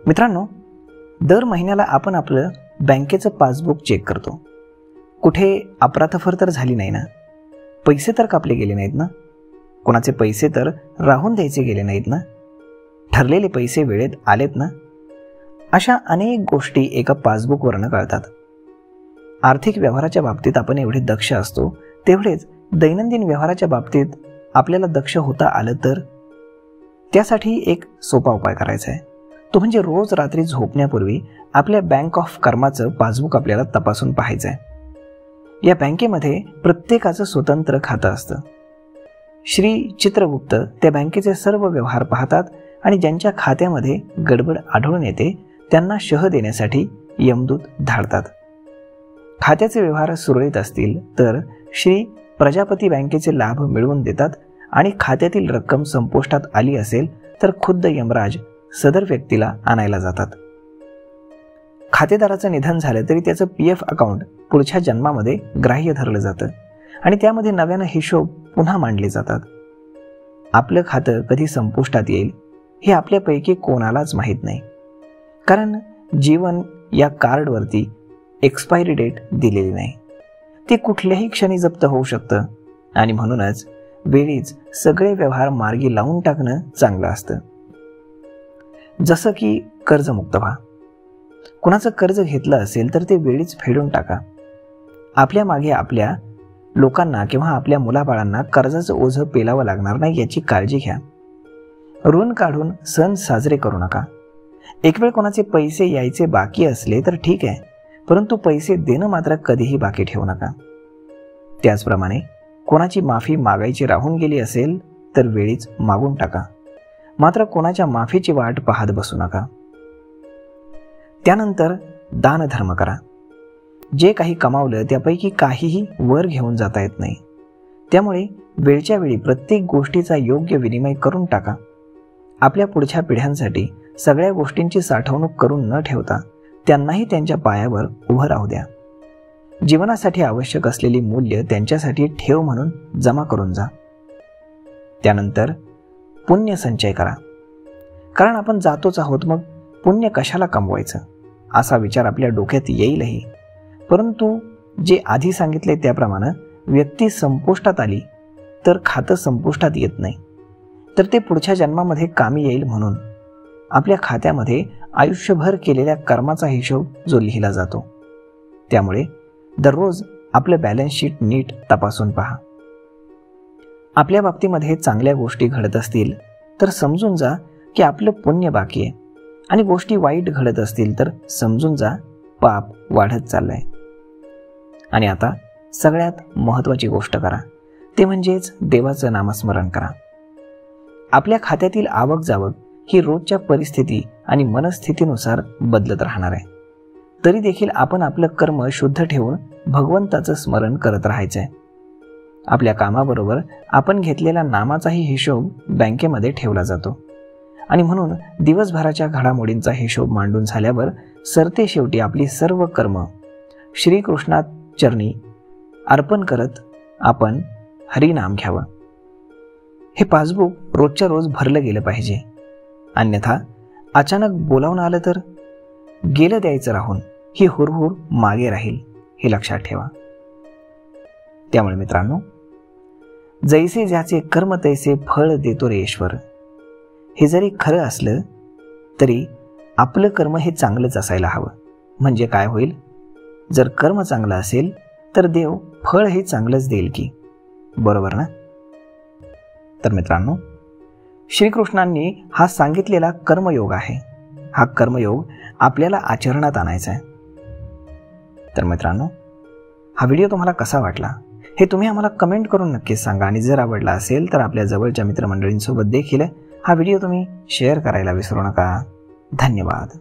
मित्रांनो, दर महिन्याला आपण आपलं बँकेचं पासबुक चेक करतो. कुठे अफरातफर तर झाली नाही ना? पैसे तर कापले गेले नाहीत ना? कोणाचे पैसे तर राहून द्यायचे गेले नाहीत ना? ठरलेले पैसे वेळेत आलेत ना? अशा अनेक गोष्टी एका पासबुकवरनं कळतात. आर्थिक व्यवहाराच्या बाबतीत आपण एवढे दक्ष असतो, तेवढेच दैनंदिन व्यवहाराच्या बाबतीत आपल्याला दक्ष होता आलं तर? त्यासाठी एक सोपा उपाय करायचा आहे. तो म्हणजे रोज रात्री झोपण्यापूर्वी आपल्या बँक ऑफ कर्माचं पासबुक आपल्याला तपासून पाहायचं आहे. या बँकेमध्ये प्रत्येकाचं स्वतंत्र खातं असतं. श्री चित्रगुप्त त्या बँकेचे सर्व व्यवहार पाहतात आणि ज्यांच्या खात्यामध्ये गडबड आढळून येते त्यांना शह देण्यासाठी यमदूत धाडतात. खात्याचे व्यवहार सुरळीत असतील तर श्री प्रजापती बँकेचे लाभ मिळवून देतात आणि खात्यातील रक्कम संपुष्टात आली असेल तर खुद्द यमराज सदर व्यक्तीला आणायला जातात. खातेदाराचं निधन झालं तरी त्याचं PF अकाउंट पुढच्या जन्मामध्ये ग्राह्य धरलं जातं आणि त्यामध्ये नव्यानं हिशोब पुन्हा मांडले जातात. आपलं खातं कधी संपुष्टात येईल हे आपल्यापैकी कोणालाच माहीत नाही, कारण जीवन या कार्डवरती एक्सपायरी डेट दिलेली नाही. ते कुठल्याही क्षणी जप्त होऊ शकतं आणि म्हणूनच वेळीच सगळे व्यवहार मार्गी लावून टाकणं चांगलं असतं. जसं की कर्जमुक्त व्हा. कुणाचं कर्ज घेतलं असेल तर ते वेळीच फेडून टाका. आपल्या मागे आपल्या लोकांना किंवा आपल्या मुलाबाळांना कर्जाचं ओझं पेलावं लागणार नाही याची काळजी घ्या. ऋण काढून सण साजरे करू नका. एक वेळ कोणाचे पैसे यायचे बाकी असले तर ठीक आहे, परंतु पैसे देणं मात्र कधीही बाकी ठेवू नका. त्याचप्रमाणे कोणाची माफी मागायची राहून गेली असेल तर वेळीच मागून टाका, मात्र कोणाच्या माफीची वाट पाहत बसू नका. त्यानंतर दानधर्म करा. जे काही कमावलं त्यापैकी काहीही वर घेऊन जाता येत नाही, त्यामुळे वेळच्या वेळी प्रत्येक गोष्टीचा योग्य विनिमय करून टाका. आपल्या पुढच्या पिढ्यांसाठी सगळ्या गोष्टींची साठवणूक करून न ठेवता त्यांनाही त्यांच्या पायावर उभं राहू द्या. जीवनासाठी आवश्यक असलेली मूल्य त्यांच्यासाठी ठेव म्हणून जमा करून जा. त्यानंतर पुण्य संचय करा. कारण आपण जातोच आहोत, मग पुण्य कशाला कमवायचं असा विचार आपल्या डोक्यात येईलही. परंतु जे आधी सांगितले त्याप्रमाणे व्यक्ती संपुष्टात आली तर खातं संपुष्टात येत नाही, तर ते पुढच्या जन्मामध्ये कामी येईल. म्हणून आपल्या खात्यामध्ये आयुष्यभर केलेल्या कर्माचा हिशोब जो लिहिला जातो, त्यामुळे दररोज आपलं बॅलन्स शीट नीट तपासून पहा. आपल्या बाबतीमध्ये चांगल्या गोष्टी घडत असतील तर समजून जा की आपलं पुण्य बाकी आहे, आणि गोष्टी वाईट घडत असतील तर समजून जा पाप वाढत चाललंय. आणि आता सगळ्यात महत्त्वाची गोष्ट करा, ते म्हणजेच देवाचं नामस्मरण करा. आपल्या खात्यातील आवक जावक ही रोजच्या परिस्थिती आणि मनस्थितीनुसार बदलत राहणार आहे. तरी देखील आपण आपलं कर्म शुद्ध ठेवून भगवंताचं स्मरण करत राहायचं आहे. आपल्या कामाबरोबर आपण घेतलेला नामाचाही हिशोब बँकेमध्ये ठेवला जातो, आणि म्हणून दिवसभराच्या घडामोडींचा हिशोब मांडून झाल्यावर सरते शेवटी आपली सर्व कर्म श्रीकृष्णात चरणी अर्पण करत आपण हरिनाम घ्यावं. हे पासबुक रोजच्या रोज भरलं गेलं पाहिजे, अन्यथा अचानक बोलावून आलं तर गेलं द्यायचं राहून ही हुरहुर मागे राहील, हे लक्षात ठेवा. त्यामुळे मित्रांनो, जैसे ज्याचे कर्म तैसे फळ देतो रे ईश्वर, हे जरी खरं असलं तरी आपलं कर्म हे चांगलंच असायला हवं. म्हणजे काय होईल, जर कर्म चांगलं असेल तर देव फळ हे चांगलंच देईल की, बरोबर ना? तर मित्रांनो, श्रीकृष्णांनी हा सांगितलेला कर्मयोग आहे. हा कर्मयोग आपल्याला आचरणात आणायचा आहे. तर मित्रांनो, हा व्हिडिओ तुम्हाला कसा वाटला हे तुम्ही आम्हाला कमेंट करून नक्कीच सांगा, आणि जर आवडला असेल तर आपल्या जवळच्या मित्रमंडळींसोबत देखील हा व्हिडिओ तुम्ही शेअर करायला विसरू नका. धन्यवाद.